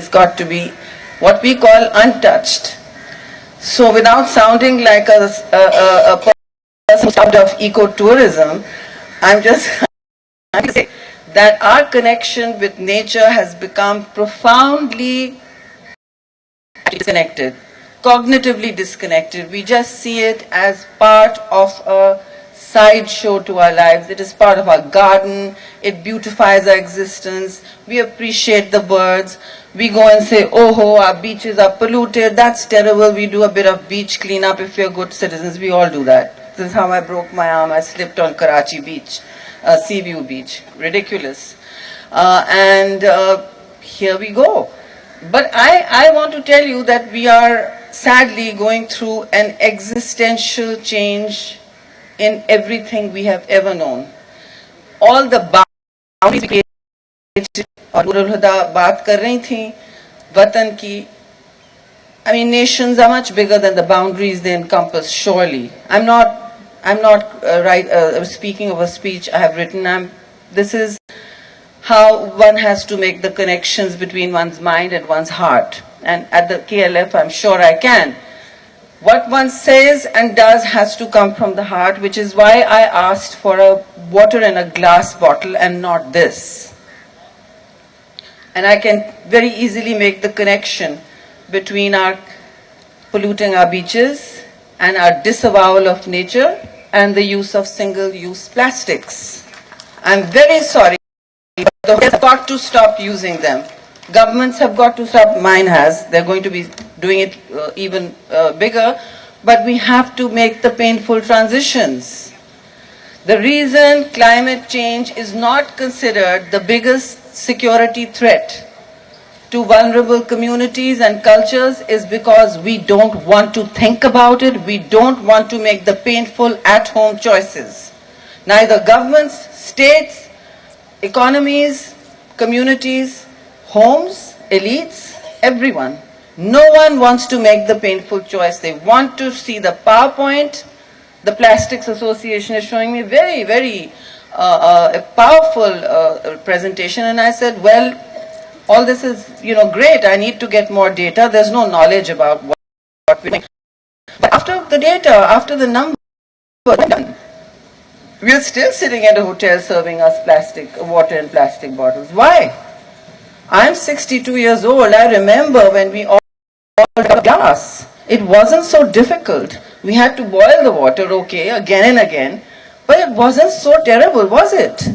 got to be what we call untouched. So without sounding like a person out of ecotourism, I'm just trying to say that our connection with nature has become profoundly disconnected, cognitively disconnected. We just see it as part of a sideshow to our lives. It is part of our garden. It beautifies our existence. We appreciate the birds. We go and say, oh, our beaches are polluted. That's terrible. We do a bit of beach cleanup if we're good citizens. We all do that. This is how I broke my arm. I slipped on Karachi Beach, Seaview Beach. Ridiculous. Here we go. But I want to tell you that we are sadly going through an existential change in everything we have ever known. All the boundaries we created, और नूरुल हुदा बात कर रही थी वतन की. I mean, nations are much bigger than the boundaries they encompass. Surely, I'm not speaking of a speech I have written. This is how one has to make the connections between one's mind and one's heart. And at the KLF, I'm sure I can. What one says and does has to come from the heart, which is why I asked for a water in a glass bottle and not this. And I can very easily make the connection between our polluting our beaches and our disavowal of nature and the use of single-use plastics. I'm very sorry. The hotels have got to stop using them. Governments have got to stop. Mine has. They're going to be doing it even bigger. But we have to make the painful transitions. The reason climate change is not considered the biggest security threat to vulnerable communities and cultures is because we don't want to think about it. We don't want to make the painful at-home choices. Neither governments, states, economies, communities, homes, elites, everyone. No one wants to make the painful choice. They want to see the PowerPoint. The Plastics Association is showing me very, very a powerful presentation, and I said, well, all this is, great. I need to get more data. There's no knowledge about what we're doing. But after the data, after the numbers are done, we're still sitting at a hotel serving us water in plastic bottles. Why? I'm 62 years old. I remember when we all got gas. It wasn't so difficult. We had to boil the water, okay, again and again. But it wasn't so terrible, was it?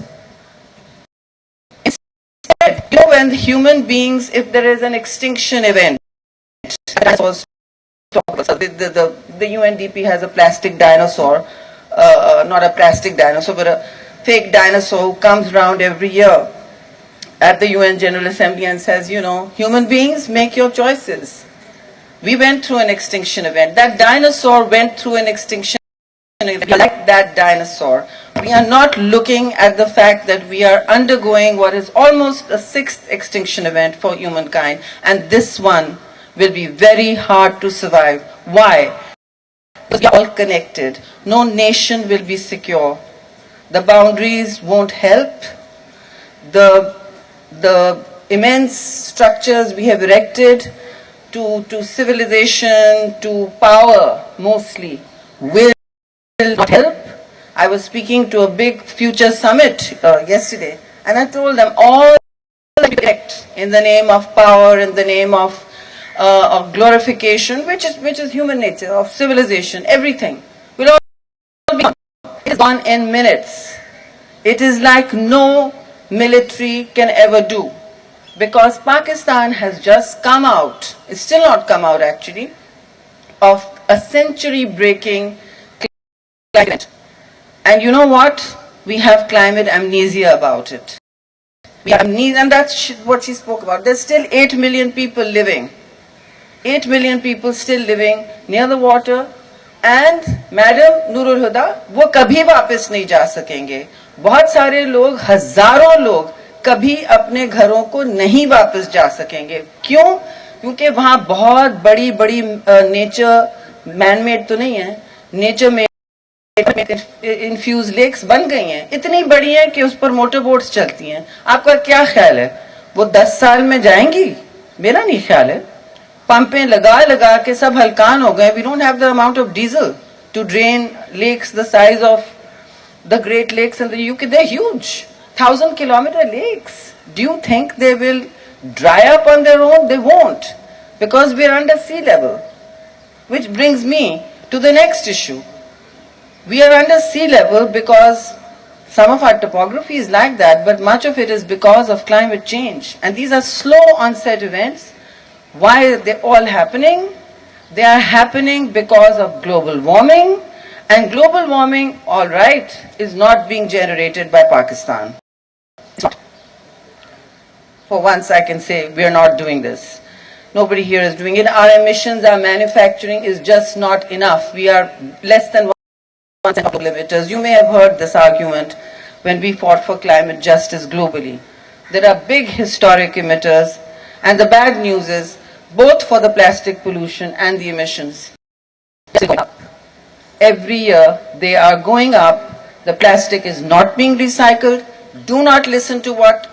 Instead, when the human beings, if there is an extinction event, the UNDP has a plastic dinosaur, not a plastic dinosaur, but a fake dinosaur who comes around every year at the UN General Assembly and says, human beings, make your choices. We went through an extinction event. That dinosaur went through an extinction event. Like that dinosaur, we are not looking at the fact that we are undergoing what is almost a sixth extinction event for humankind. And this one will be very hard to survive. Why? Because we are all connected. No nation will be secure. The boundaries won't help. The immense structures we have erected to civilization, to power mostly, will not help. I was speaking to a big future summit yesterday, and I told them all in the name of power, in the name of glorification, which is human nature, of civilization, everything will all be gone. It is gone in minutes. It is like no military can ever do, because Pakistan has just come out, it's still not come out actually, of a century-breaking climate. And you know what? We have climate amnesia about it. We have amnesia, and that's what she spoke about. There's still 8 million people living. 8 million people still living near the water. And Madam Nurul Huda, वो कभी वापस नहीं जा सकेंगे. बहुत सारे लोग, हजारों लोग कभी अपने घरों को नहीं वापस जा सकेंगे. क्यों? क्योंकि वहाँ बहुत बड़ी बड़ी नेचर मैनमेड तो नहीं है, नेचर में इन्फ्यूज लेक्स बन गई हैं. इतनी बड़ी हैं कि उस पर मोटर बोट्स चलती हैं. आपका क्या ख्याल है, वो 10 साल में जाएंगी? मेरा नहीं ख्याल है. पंपें लगा लगा के सब हलकान हो गए. We don't have the amount of diesel to drain lakes the size of the Great Lakes in the UK. They're huge, 1,000-kilometer lakes. Do you think they will dry up on their own? They won't, because we're under sea level. Which brings me to the next issue. We are under sea level because some of our topography is like that, but much of it is because of climate change. And these are slow onset events. Why are they all happening? They are happening because of global warming. And global warming, all right, is not being generated by Pakistan. It's not. For once I can say we are not doing this. Nobody here is doing it. Our emissions, our manufacturing is just not enough. We are less than 1% of limiters. You may have heard this argument when we fought for climate justice globally. There are big historic emitters, and the bad news is both for the plastic pollution and the emissions. Every year they are going up. The plastic is not being recycled. Do not listen to what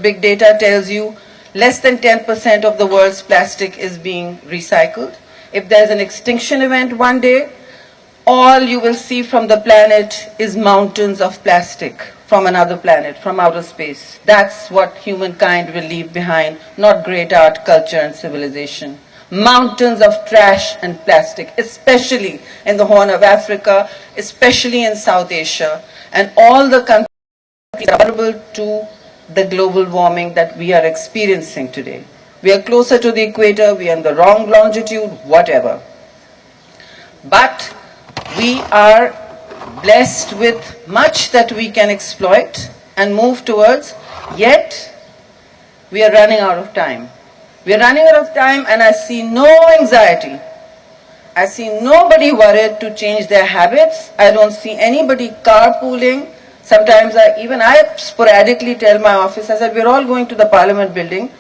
big data tells you. Less than 10% of the world's plastic is being recycled. If there's an extinction event one day, all you will see from the planet is mountains of plastic from another planet, from outer space. That's what humankind will leave behind, not great art, culture and civilization. Mountains of trash and plastic, especially in the Horn of Africa, especially in South Asia, and all the countries are vulnerable to the global warming that we are experiencing today. We are closer to the equator, we are in the wrong longitude, whatever. But we are blessed with much that we can exploit and move towards, yet we are running out of time. We are running out of time, and I see no anxiety. I see nobody worried to change their habits. I don't see anybody carpooling. Sometimes I sporadically tell my office, I said, we're all going to the Parliament building.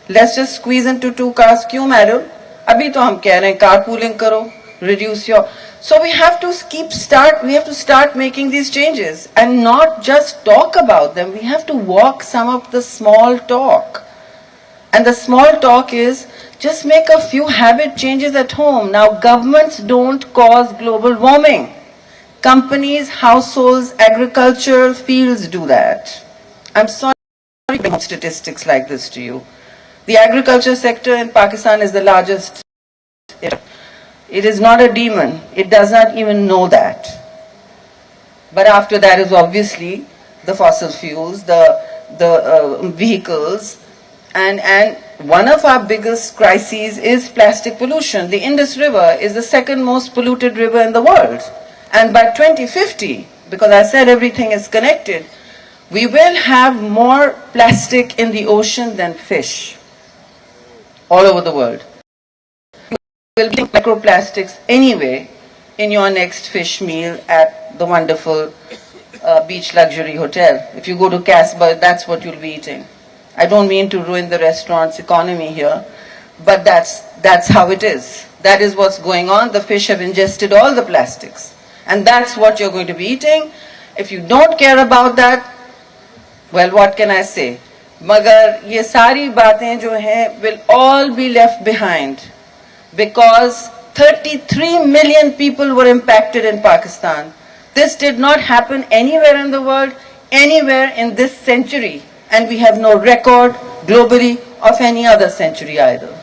Let's just squeeze into 2 cars. Kyun, madam? Abhi to hum keh rahe hain, carpooling karo, reduce your... So we have to start making these changes and not just talk about them. We have to walk some of the small talk. And the small talk is just make a few habit changes at home. Now, governments don't cause global warming. Companies, households, agricultural fields do that. I'm sorry to bring statistics like this to you. The agriculture sector in Pakistan is the largest. It is not a demon. It does not even know that. But after that is obviously the fossil fuels, the vehicles, and one of our biggest crises is plastic pollution. The Indus River is the second most polluted river in the world. And by 2050, because I said everything is connected, we will have more plastic in the ocean than fish all over the world. You will be microplastics anyway in your next fish meal at the wonderful beach luxury hotel. If you go to Casper, that's what you'll be eating. I don't mean to ruin the restaurant's economy here, but that's how it is. That is what's going on. The fish have ingested all the plastics. And that's what you're going to be eating. If you don't care about that, well, what can I say? Magar ye sari baatein jo hain will all be left behind, because 33 million people were impacted in Pakistan. This did not happen anywhere in the world, anywhere in this century. And we have no record globally of any other century either.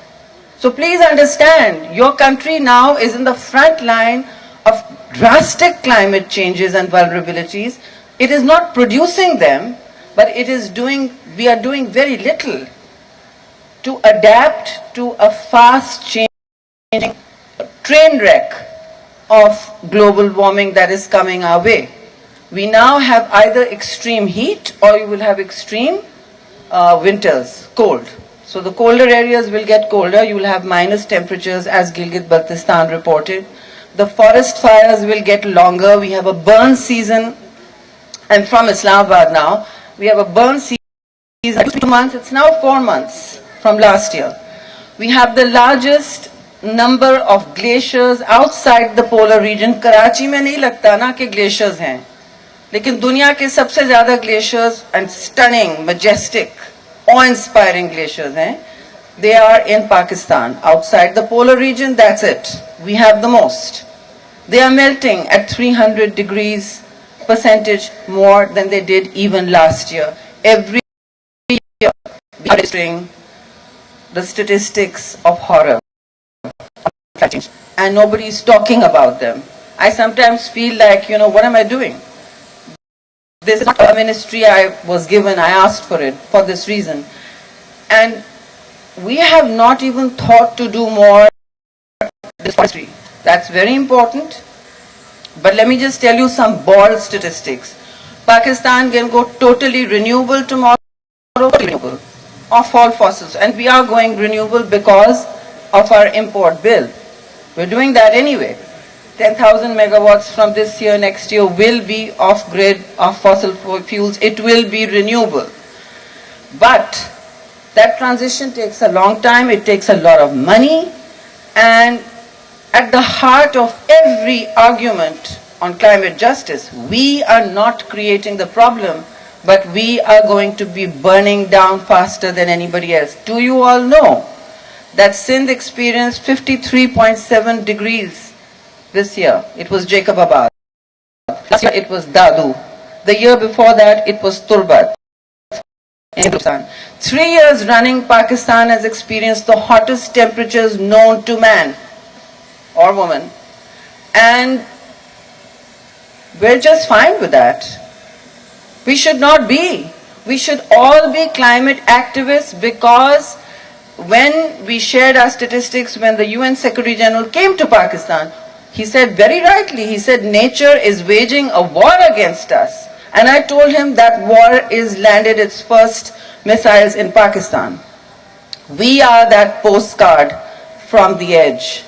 So please understand, your country now is in the front line of drastic climate changes and vulnerabilities. It is not producing them, but we are doing very little to adapt to a fast changing train wreck of global warming that is coming our way. We now have either extreme heat or you will have extreme winters, cold. So the colder areas will get colder. You will have minus temperatures, as Gilgit-Baltistan reported. The forest fires will get longer. We have a burn season. I'm from Islamabad now. We have a burn season. It used to be 2 months. It's now 4 months from last year. We have the largest number of glaciers outside the polar region. Karachi में नहीं लगता ना कि glaciers हैं, लेकिन दुनिया के सबसे ज़्यादा glaciers and stunning, majestic, awe-inspiring glaciers हैं. They are in Pakistan. Outside the polar region, that's it. We have the most. They are melting at 300 degrees percentage more than they did even last year. Every year, we are registering the statistics of horror. And nobody is talking about them. I sometimes feel like, what am I doing? This is not a ministry I was given, I asked for it for this reason. And we have not even thought to do more this forestry. That's very important. But let me just tell you some bold statistics. Pakistan can go totally renewable tomorrow, totally renewable, of all fossils. And we are going renewable because of our import bill. We're doing that anyway. 10,000 megawatts from this year, next year will be off-grid, off fossil fuels. It will be renewable. But that transition takes a long time. It takes a lot of money. And at the heart of every argument on climate justice, we are not creating the problem, but we are going to be burning down faster than anybody else. Do you all know that Sindh experienced 53.7 degrees this year? It was Jacobabad. Last year it was Dadu. The year before that it was Turbat. In Pakistan. 3 years running, Pakistan has experienced the hottest temperatures known to man or woman. And we're just fine with that. We should not be. We should all be climate activists, because when we shared our statistics, when the UN Secretary General came to Pakistan, he said very rightly, he said nature is waging a war against us. And I told him that war is landed its first missiles in Pakistan. We are that postcard from the edge.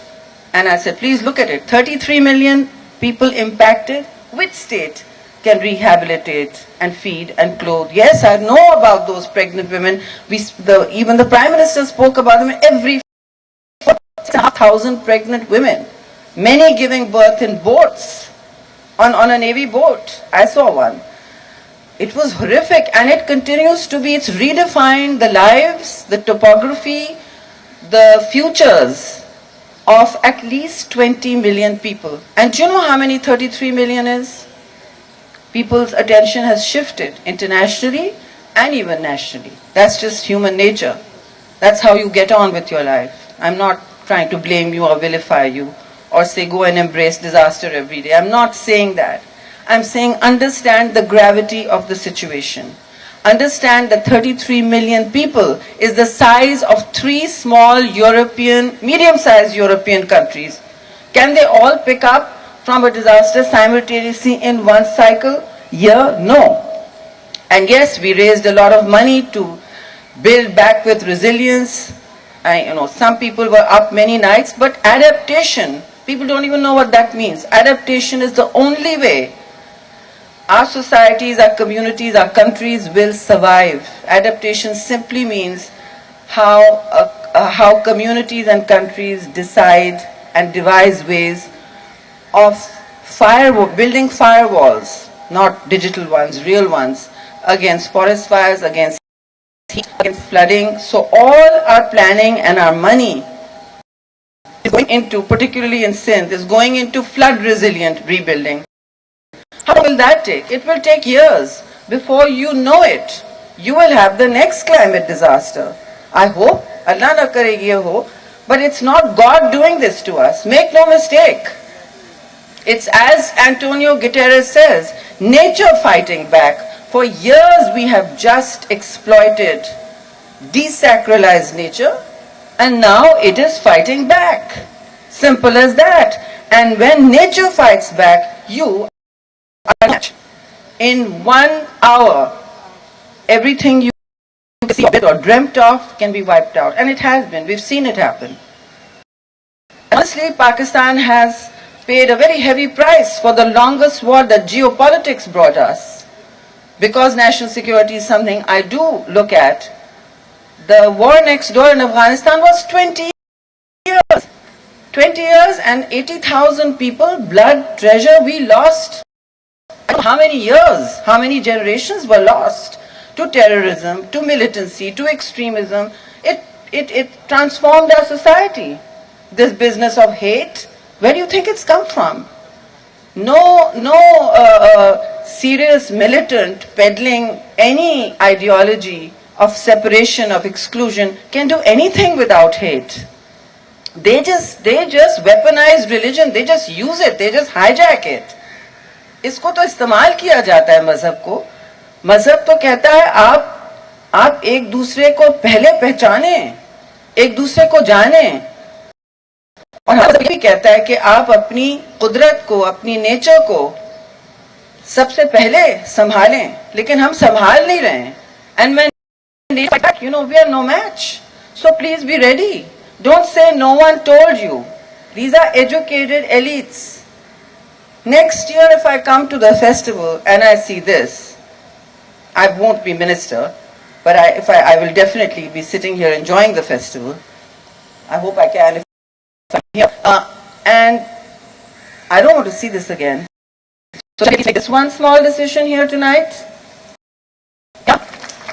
And I said, please look at it. 33 million people impacted. Which state can rehabilitate and feed and clothe? Yes, I know about those pregnant women. Even the Prime Minister spoke about them. Every 6,500 pregnant women, many giving birth in boats, on a Navy boat. I saw one. It was horrific, and it continues to be. It's redefined the lives, the topography, the futures of at least 20 million people. And do you know how many 33 million is? People's attention has shifted internationally and even nationally. That's just human nature. That's how you get on with your life. I'm not trying to blame you or vilify you or say go and embrace disaster every day. I'm not saying that. I'm saying understand the gravity of the situation. Understand that 33 million people is the size of 3 small European, medium-sized European countries. Can they all pick up from a disaster simultaneously in one cycle? Yeah, no. And yes, we raised a lot of money to build back with resilience. Some people were up many nights, but adaptation, people don't even know what that means. Adaptation is the only way our societies, our communities, our countries will survive. Adaptation simply means how communities and countries decide and devise ways of building firewalls, not digital ones, real ones, against forest fires, against heat, against flooding. So all our planning and our money is going into, particularly in Sindh, is going into flood resilient rebuilding. How will that take? It will take years. Before you know it, you will have the next climate disaster. I hope, Allah na kare ye ho, but it's not God doing this to us. Make no mistake. It's as Antonio Guterres says, nature fighting back. For years we have just exploited, desacralized nature, and now it is fighting back. Simple as that. And when nature fights back, you in 1 hour, everything you see or dreamt of can be wiped out. And it has been. We've seen it happen. Honestly, Pakistan has paid a very heavy price for the longest war that geopolitics brought us. Because national security is something I do look at. The war next door in Afghanistan was 20 years. 20 years and 80,000 people, blood, treasure, we lost. How many years, how many generations were lost to terrorism, to militancy, to extremism? it transformed our society. This business of hate, where do you think it's come from? No serious militant peddling any ideology of separation, of exclusion, can do anything without hate. They just weaponize religion, they just use it, they just hijack it. इसको तो इस्तेमाल किया जाता है मजहब को. मजहब तो कहता है आप एक दूसरे को पहले पहचाने, एक दूसरे को जाने, और मजहब भी कहता है कि आप अपनी कुदरत को, अपनी नेचर को सबसे पहले संभालें, लेकिन हम संभाल नहीं रहे हैं. And when you know, we are no match. So please be ready. Don't say no one told you. These are educated elites. Next year, if I come to the festival and I see this, I won't be minister, but I will definitely be sitting here enjoying the festival. I hope I can if I'm here. And I don't want to see this again. So let me make this one small decision here tonight.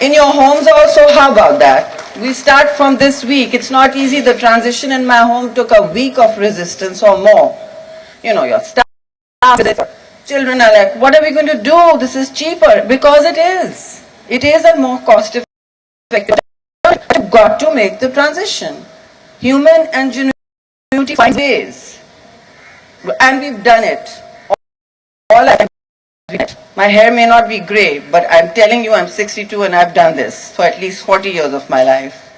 In your homes also, how about that? We start from this week. It's not easy. The transition in my home took a week of resistance or more. You know, your staff, children are like, what are we going to do? This is cheaper. Because it is. It is a more cost effective. You've got to make the transition. Human ingenuity finds ways. And we've done it. All I can. My hair may not be grey, but I'm telling you I'm 62 and I've done this for at least 40 years of my life.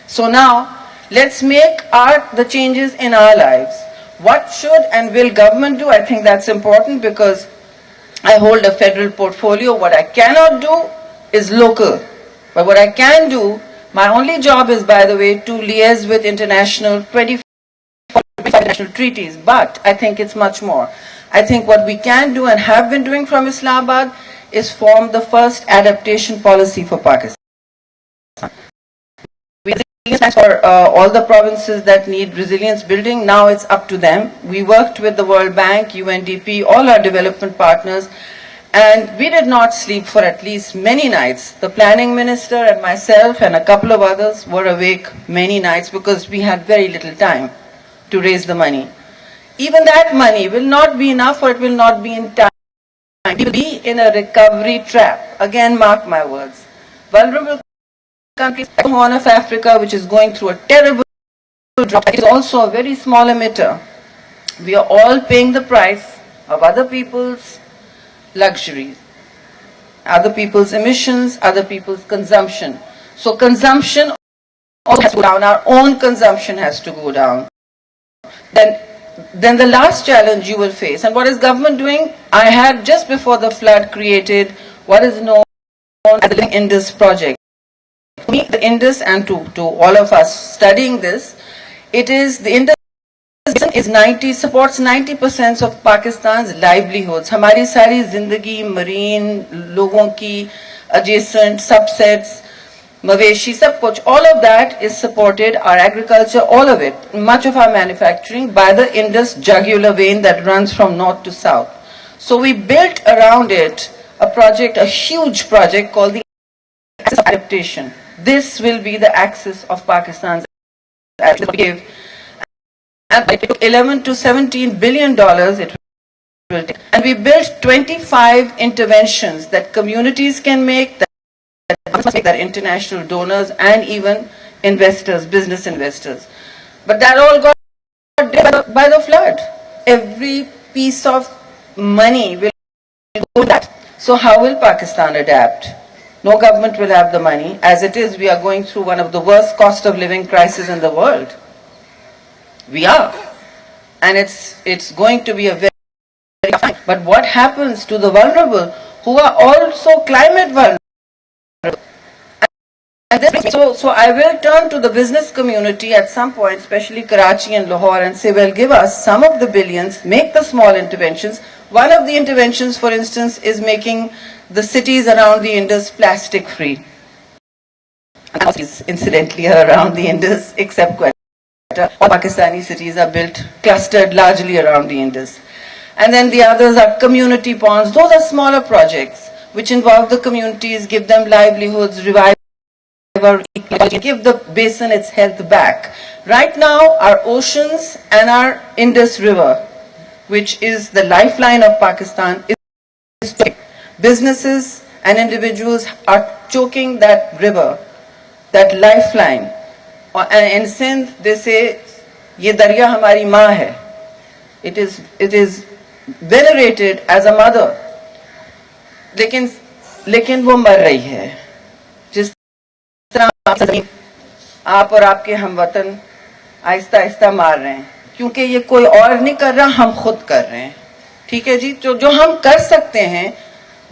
So now, let's make the changes in our lives. What should and will government do? I think that's important because I hold a federal portfolio. What I cannot do is local. But what I can do, my only job is, by the way, to liaise with international 25 international treaties. But I think it's much more. I think what we can do and have been doing from Islamabad is form the first adaptation policy for Pakistan. For all the provinces that need resilience building, now it's up to them. We worked with the World Bank, UNDP, all our development partners, and we did not sleep for at least many nights. The planning minister and myself and a couple of others were awake many nights because we had very little time to raise the money. Even that money will not be enough, or it will not be in time. We will be in a recovery trap. Again, mark my words. Vulnerable countries like the Horn of Africa, which is going through a terrible drop, is also a very small emitter. We are all paying the price of other people's luxuries, other people's emissions, other people's consumption. So consumption also has to go down. Our own consumption has to go down. Then the last challenge you will face, and what is government doing? I had just before the flood created what is known as the Indus project. To me, the Indus, and to all of us studying this, it is the Indus supports 90% of Pakistan's livelihoods. हमारी सारी जिंदगी, marine, लोगों की adjacent subsets, Maveshi, sab kuch, all of that is supported, our agriculture, all of it, much of our manufacturing by the Indus jugular vein that runs from north to south. So we built around it a project, a huge project called the Axis of Adaptation. This will be the axis of Pakistan's adaptation. And it took 11 to 17 billion dollars it will take. And we built 25 interventions that communities can make, that international donors and even investors, business investors. But that all got dead by the flood. Every piece of money will go to that. So how will Pakistan adapt? No government will have the money. As it is, we are going through one of the worst cost of living crises in the world. We are. And it's going to be a very tough. But what happens to the vulnerable who are also climate vulnerable? So I will turn to the business community at some point, especially Karachi and Lahore, and say, well, give us some of the billions, make the small interventions. One of the interventions, for instance, is making the cities around the Indus plastic free. Incidentally, around the Indus, except Quetta. All Pakistani cities are built, clustered largely around the Indus. And then the others are community ponds. Those are smaller projects which involve the communities, give them livelihoods, revive give the basin its health back. Right now, our oceans and our Indus River, which is the lifeline of Pakistan, is choking. Businesses and individuals are choking that river, that lifeline. And in Sindh, they say, "Ye darya hamari maa hai." It is venerated as a mother. लेकिन वो मर रही है. जिस तरह आप और आपके हमवतन आहिस्ता आहिस्ता मार रहे हैं, क्योंकि ये कोई और नहीं कर रहा, हम खुद कर रहे हैं. ठीक है जी. जो हम कर सकते हैं,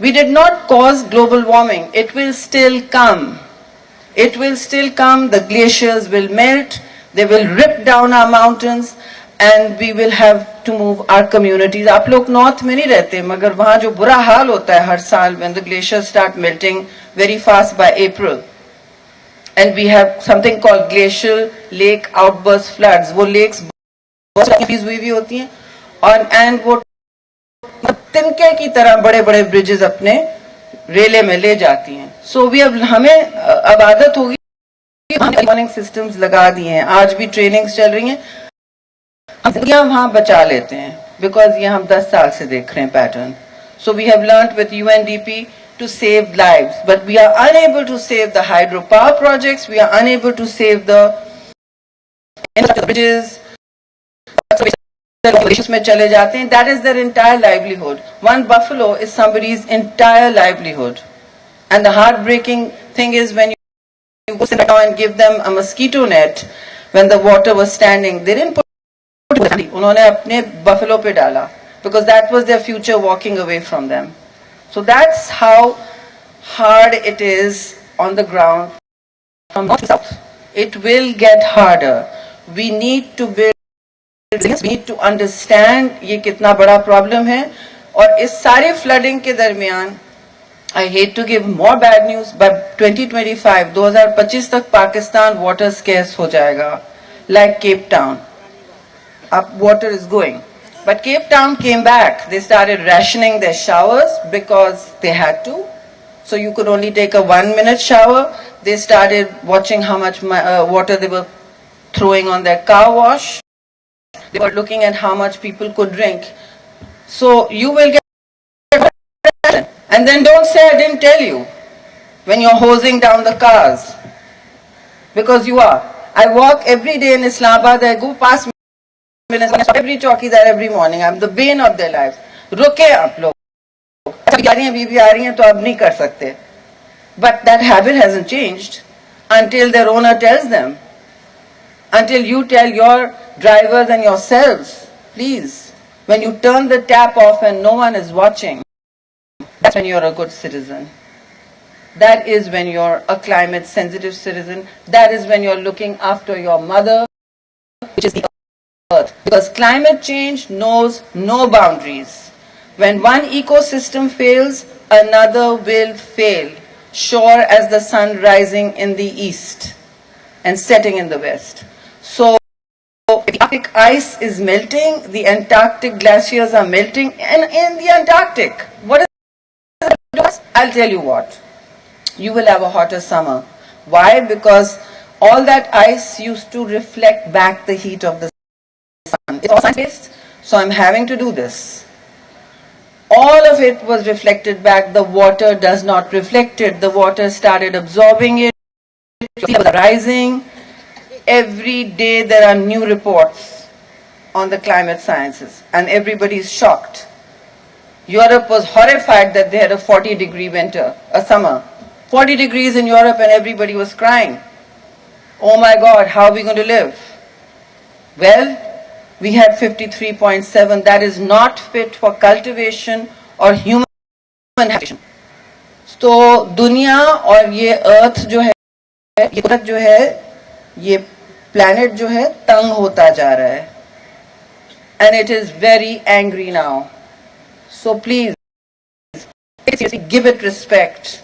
we did not cause global warming. It will still come. It will still come. The glaciers will melt. They will rip down our mountains. And we will have to move our communities. आप लोग north में नहीं रहते, मगर वहाँ जो बुरा हाल होता है हर साल when the glaciers start melting very fast by April. And we have something called glacial lake outburst floods. वो lakes बहुत हुई भी होती हैं और and वो तिनके की तरह बड़े-बड़े bridges अपने रेले में ले जाती हैं. So we have हमें अब आदत होगी, warning systems लगा दिए हैं. आज भी trainings चल रही हैं. हम वहाँ बचा लेते हैं because ये हम 10 साल से देख रहे हैं pattern. So we have learnt with UNDP to save lives, but we are unable to save the hydropower projects. We are unable to save the bridges. में चले जाते हैं. That is their entire livelihood. One buffalo is somebody's entire livelihood. And the heartbreaking thing is when you go sit down and give them a mosquito net when the water was standing, they didn't put उन्होंने अपने buffalo पे डाला because that was their future walking away from them. So that's how hard it is on the ground from north to south. It will get harder. We need to build, we need to understand ये कितना बड़ा problem है. और इस सारे flooding के दरमियान I hate to give more bad news, but 2025 2025 तक पाकिस्तान water scarce हो जाएगा like Cape Town. Up water is going. But Cape Town came back. They started rationing their showers because they had to. So you could only take a 1-minute shower. They started watching how much water they were throwing on their car wash. They were looking at how much people could drink. So you will get ration. And then don't say I didn't tell you when you're hosing down the cars. Because you are. I walk every day in Islamabad. I go past every chowkidar every morning. I'm the bane of their lives. रुके आप लोग. बीबी आ रही हैं तो अब नहीं कर सकते. But that habit hasn't changed until their owner tells them. Until you tell your drivers and yourselves, please, when you turn the tap off and no one is watching, that's when you're a good citizen. That is when you're a climate sensitive citizen. That is when you're looking after your mother, which is the earth. Because climate change knows no boundaries. When one ecosystem fails, another will fail, sure as the sun rising in the east and setting in the west. So the Arctic ice is melting, the Antarctic glaciers are melting, and in the Antarctic, what is it? I'll tell you what. You will have a hotter summer. Why? Because all that ice used to reflect back the heat of the sun. It's all science-based, so I'm having to do this. All of it was reflected back. The water does not reflect it. The water started absorbing it. It was rising. Every day there are new reports on the climate sciences, and everybody is shocked. Europe was horrified that they had a 40-degree winter, a summer. 40 degrees in Europe and everybody was crying. Oh my God, how are we going to live? Well, we had 53.7. That is not fit for cultivation or human habitation. So दुनिया और ये अर्थ जो है, ये कुदरत जो है, ये planet जो है, तंग होता जा रहा है. And it is very angry now. So please, give it respect.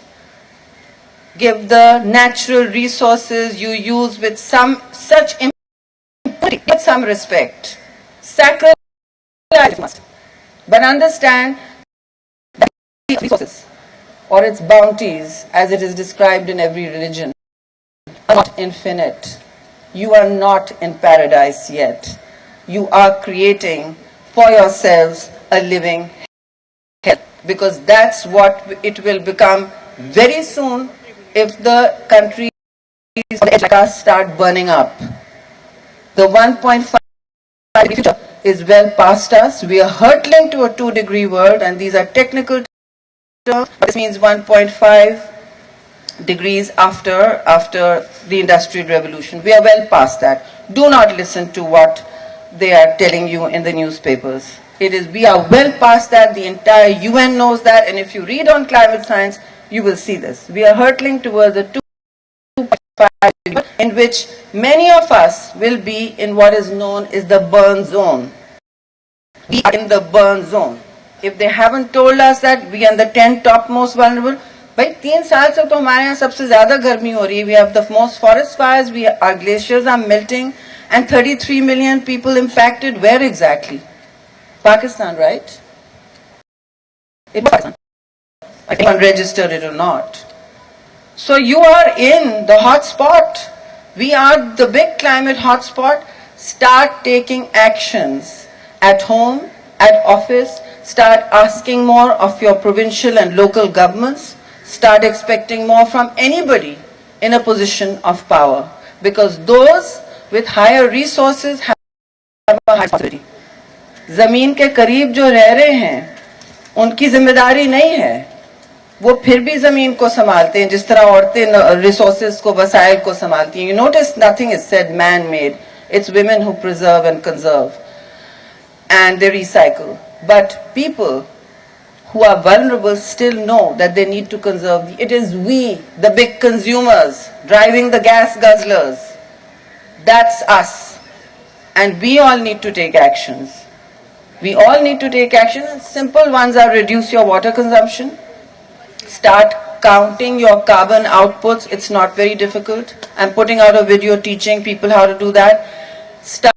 Give the natural resources you use with some respect. Sacrifice must. But understand that resources or its bounties as it is described in every religion. not infinite. You are not in paradise yet. You are creating for yourselves a living hell, because that's what it will become very soon if the countries like us start burning up. The 1.5 future is well past us. We are hurtling to a 2-degree world, and these are technical terms. This means 1.5 degrees after the Industrial Revolution. We are well past that. Do not listen to what they are telling you in the newspapers. We are well past that. The entire UN knows that, and if you read on climate science, you will see this. We are hurtling towards a 2.5 degree in which many of us will be in what is known as the burn zone. We are in the burn zone. If they haven't told us that we are the 10 top most vulnerable, भाई 3 साल से तो हमारे यहाँ सबसे ज्यादा गर्मी हो रही है. We have the most forest fires, our glaciers are melting, and 33 million people impacted. Where exactly? Pakistan, right? It was Pakistan. I can't register it or not. So you are in the hot spot. We are the big climate hot spot. Start taking actions at home, at office. Start asking more of your provincial and local governments. Start expecting more from anybody in a position of power, because those with higher resources have a high responsibility. जमीन के करीब जो रह रहे हैं उनकी जिम्मेदारी नहीं है, वो फिर भी जमीन को संभालते हैं जिस तरह औरतें रिसोर्सेज को, वसाइल को संभालती हैं. You notice nothing is said man-made. It's women who preserve and conserve, and they recycle. But people who are vulnerable still know that they need to conserve. It is we, the big consumers, driving the gas guzzlers. That's us. And we all need to take actions. We all need to take action. Simple ones are reduce your water consumption. Start counting your carbon outputs. It's not very difficult. I'm putting out a video teaching people how to do that. Start